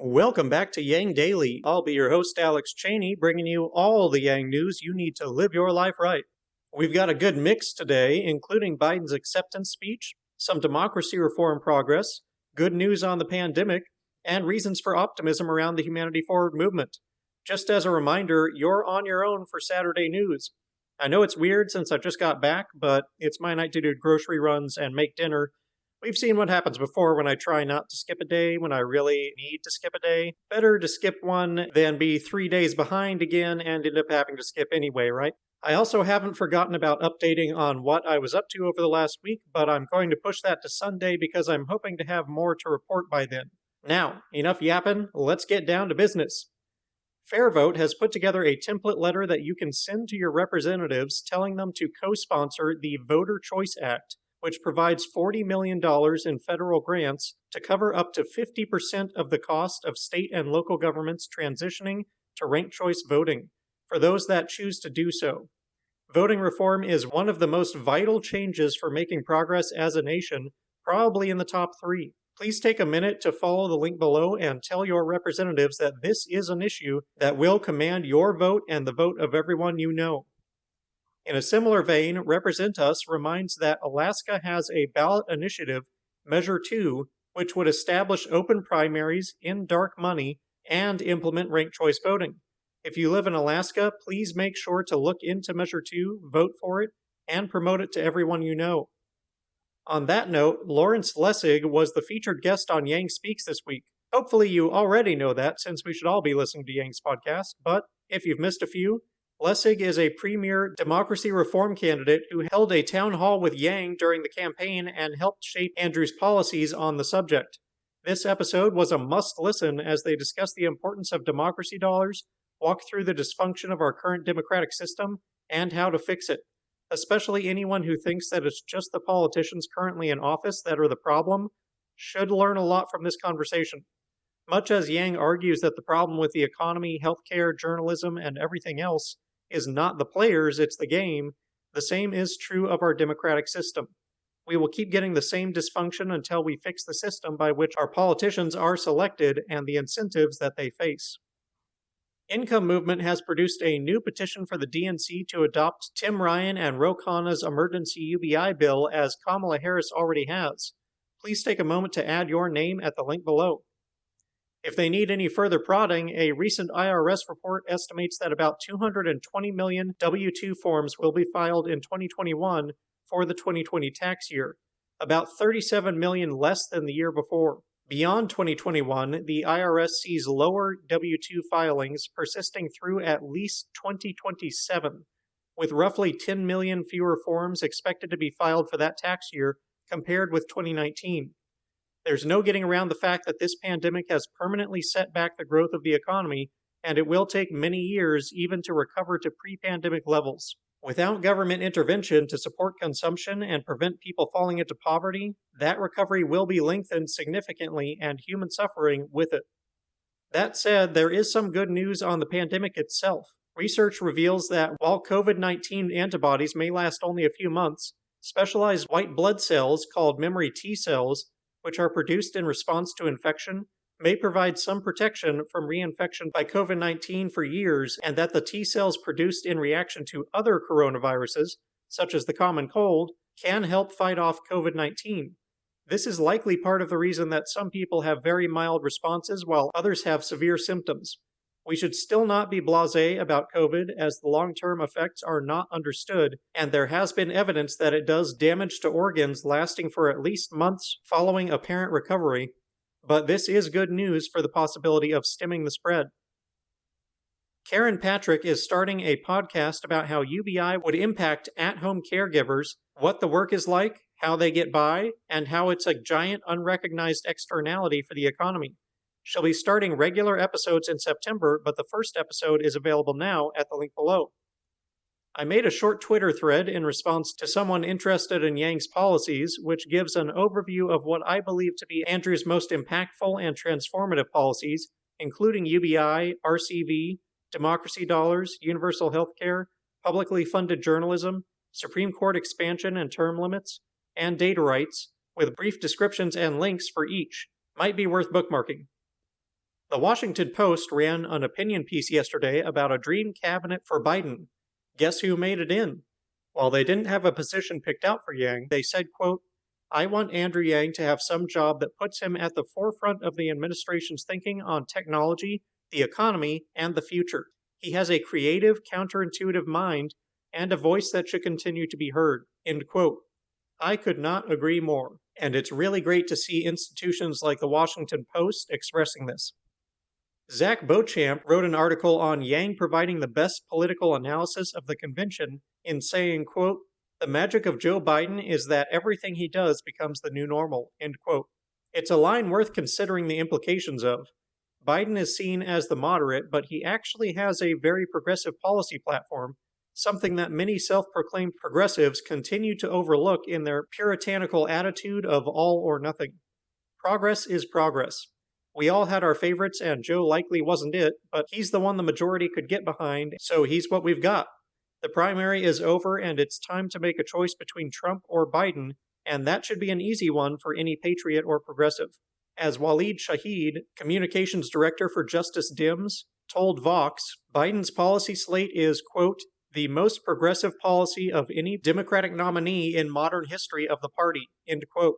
Welcome back to Yang Daily. I'll be your host, Alex Cheney, bringing you all the Yang news you need to live your life right. We've got a good mix today, including Biden's acceptance speech, some democracy reform progress, good news on the pandemic, and reasons for optimism around the Humanity Forward movement. Just as a reminder, you're on your own for Saturday news. I know it's weird since I just got back, but it's my night to do grocery runs and make dinner. We've seen what happens before when I try not to skip a day when I really need to skip a day. Better to skip one than be 3 days behind again and end up having to skip anyway, right? I also haven't forgotten about updating on what I was up to over the last week, but I'm going to push that to Sunday because I'm hoping to have more to report by then. Now, enough yapping, let's get down to business. FairVote has put together a template letter that you can send to your representatives telling them to co-sponsor the Voter Choice Act, which provides $40 million in federal grants to cover up to 50% of the cost of state and local governments transitioning to ranked choice voting, for those that choose to do so. Voting reform is one of the most vital changes for making progress as a nation, probably in the top 3. Please take a minute to follow the link below and tell your representatives that this is an issue that will command your vote and the vote of everyone you know. In a similar vein, Represent Us reminds that Alaska has a ballot initiative, Measure 2, which would establish open primaries, end dark money, and implement ranked choice voting. If you live in Alaska, please make sure to look into Measure 2, vote for it, and promote it to everyone you know. On that note, Lawrence Lessig was the featured guest on YangSpeaks this week. Hopefully you already know that since we should all be listening to Yang's podcast, but if you've missed a few, Lessig is a premier democracy reform candidate who held a town hall with Yang during the campaign and helped shape Andrew's policies on the subject. This episode was a must-listen as they discuss the importance of democracy dollars, walk through the dysfunction of our current democratic system, and how to fix it. Especially anyone who thinks that it's just the politicians currently in office that are the problem should learn a lot from this conversation. Much as Yang argues that the problem with the economy, healthcare, journalism, and everything else is not the players, it's the game, the same is true of our democratic system. We will keep getting the same dysfunction until we fix the system by which our politicians are selected and the incentives that they face. Income Movement has produced a new petition for the DNC to adopt Tim Ryan and Ro Khanna's emergency UBI bill as Kamala Harris already has. Please take a moment to add your name at the link below. If they need any further prodding, a recent IRS report estimates that about 220 million W-2 forms will be filed in 2021 for the 2020 tax year, about 37 million less than the year before. Beyond 2021, the IRS sees lower W-2 filings persisting through at least 2027, with roughly 10 million fewer forms expected to be filed for that tax year compared with 2019. There's no getting around the fact that this pandemic has permanently set back the growth of the economy, and it will take many years even to recover to pre-pandemic levels. Without government intervention to support consumption and prevent people falling into poverty, that recovery will be lengthened significantly and human suffering with it. That said, there is some good news on the pandemic itself. Research reveals that while COVID-19 antibodies may last only a few months, specialized white blood cells called memory T cells, which are produced in response to infection, may provide some protection from reinfection by COVID-19 for years, and that the T cells produced in reaction to other coronaviruses, such as the common cold, can help fight off COVID-19. This is likely part of the reason that some people have very mild responses while others have severe symptoms. We should still not be blasé about COVID, as the long-term effects are not understood, and there has been evidence that it does damage to organs lasting for at least months following apparent recovery, but this is good news for the possibility of stemming the spread. Karen Patrick is starting a podcast about how UBI would impact at-home caregivers, what the work is like, how they get by, and how it's a giant unrecognized externality for the economy. She'll be starting regular episodes in September, but the first episode is available now at the link below. I made a short Twitter thread in response to someone interested in Yang's policies, which gives an overview of what I believe to be Andrew's most impactful and transformative policies, including UBI, RCV, democracy dollars, universal healthcare, publicly funded journalism, Supreme Court expansion and term limits, and data rights, with brief descriptions and links for each. Might be worth bookmarking. The Washington Post ran an opinion piece yesterday about a dream cabinet for Biden. Guess who made it in? While they didn't have a position picked out for Yang, they said, quote, "I want Andrew Yang to have some job that puts him at the forefront of the administration's thinking on technology, the economy, and the future. He has a creative, counterintuitive mind and a voice that should continue to be heard." End quote. I could not agree more, and it's really great to see institutions like the Washington Post expressing this. Zach Beauchamp wrote an article on Yang providing the best political analysis of the convention in saying, quote, "The magic of Joe Biden is that everything he does becomes the new normal," end quote. It's a line worth considering the implications of. Biden is seen as the moderate, but he actually has a very progressive policy platform, something that many self-proclaimed progressives continue to overlook in their puritanical attitude of all or nothing. Progress is progress. We all had our favorites, and Joe likely wasn't it, but he's the one the majority could get behind, so he's what we've got. The primary is over, and it's time to make a choice between Trump or Biden, and that should be an easy one for any patriot or progressive. As Waleed Shahid, communications director for Justice Dems, told Vox, Biden's policy slate is, quote, "the most progressive policy of any Democratic nominee in modern history of the party," end quote.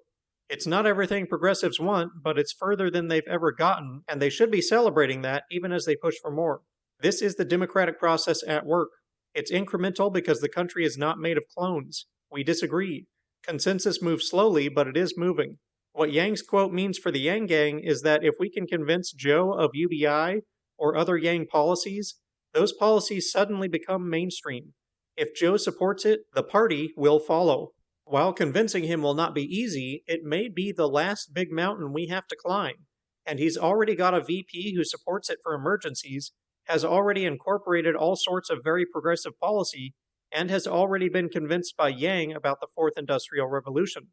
It's not everything progressives want, but it's further than they've ever gotten, and they should be celebrating that even as they push for more. This is the democratic process at work. It's incremental because the country is not made of clones. We disagree. Consensus moves slowly, but it is moving. What Yang's quote means for the Yang Gang is that if we can convince Joe of UBI or other Yang policies, those policies suddenly become mainstream. If Joe supports it, the party will follow. While convincing him will not be easy, it may be the last big mountain we have to climb. And he's already got a VP who supports it for emergencies, has already incorporated all sorts of very progressive policy, and has already been convinced by Yang about the Fourth Industrial Revolution.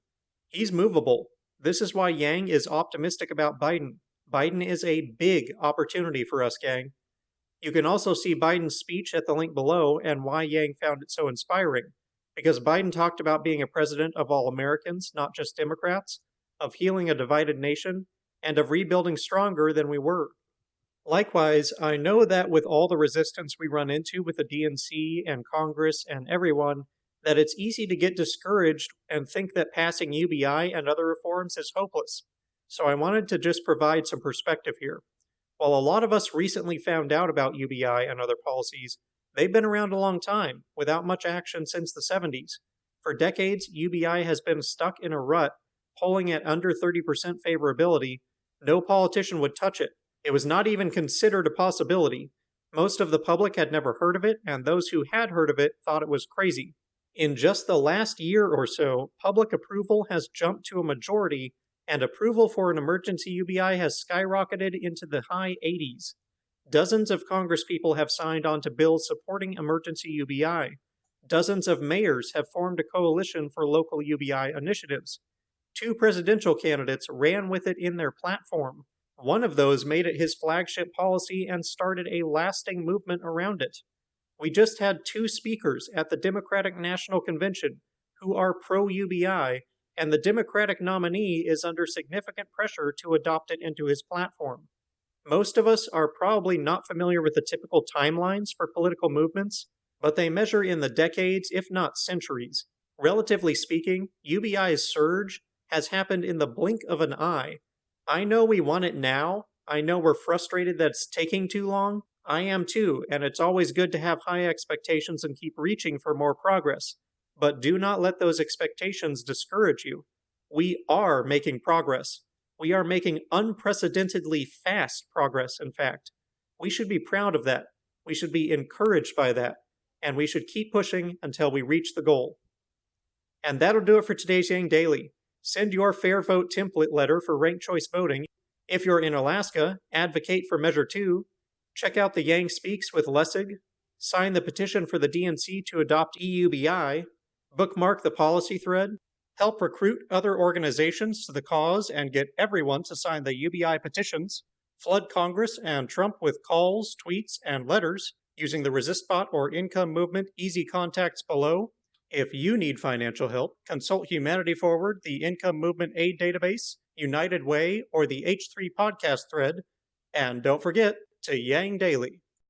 He's movable. This is why Yang is optimistic about Biden. Biden is a big opportunity for us, gang. You can also see Biden's speech at the link below and why Yang found it so inspiring. Because Biden talked about being a president of all Americans, not just Democrats, of healing a divided nation, and of rebuilding stronger than we were. Likewise, I know that with all the resistance we run into with the DNC and Congress and everyone, that it's easy to get discouraged and think that passing UBI and other reforms is hopeless. So I wanted to just provide some perspective here. While a lot of us recently found out about UBI and other policies, they've been around a long time, without much action since the 70s. For decades, UBI has been stuck in a rut, polling at under 30% favorability. No politician would touch it. It was not even considered a possibility. Most of the public had never heard of it, and those who had heard of it thought it was crazy. In just the last year or so, public approval has jumped to a majority, and approval for an emergency UBI has skyrocketed into the high 80s. Dozens of congresspeople have signed on to bills supporting emergency UBI. Dozens of mayors have formed a coalition for local UBI initiatives. 2 presidential candidates ran with it in their platform. One of those made it his flagship policy and started a lasting movement around it. We just had 2 speakers at the Democratic National Convention who are pro-UBI, and the Democratic nominee is under significant pressure to adopt it into his platform. Most of us are probably not familiar with the typical timelines for political movements, but they measure in the decades, if not centuries. Relatively speaking, UBI's surge has happened in the blink of an eye. I know we want it now. I know we're frustrated that it's taking too long. I am too, and it's always good to have high expectations and keep reaching for more progress. But do not let those expectations discourage you. We are making progress. We are making unprecedentedly fast progress, in fact. We should be proud of that. We should be encouraged by that. And we should keep pushing until we reach the goal. And that'll do it for today's Yang Daily. Send your FairVote template letter for ranked choice voting. If you're in Alaska, advocate for Measure 2. Check out the YangSpeaks with Lessig. Sign the petition for the DNC to adopt EUBI. Bookmark the policy thread. Help recruit other organizations to the cause and get everyone to sign the UBI petitions. Flood Congress and Trump with calls, tweets, and letters using the ResistBot or Income Movement easy contacts below. If you need financial help, consult Humanity Forward, the Income Movement Aid Database, United Way, or the H3 podcast thread. And don't forget to Yang Daily.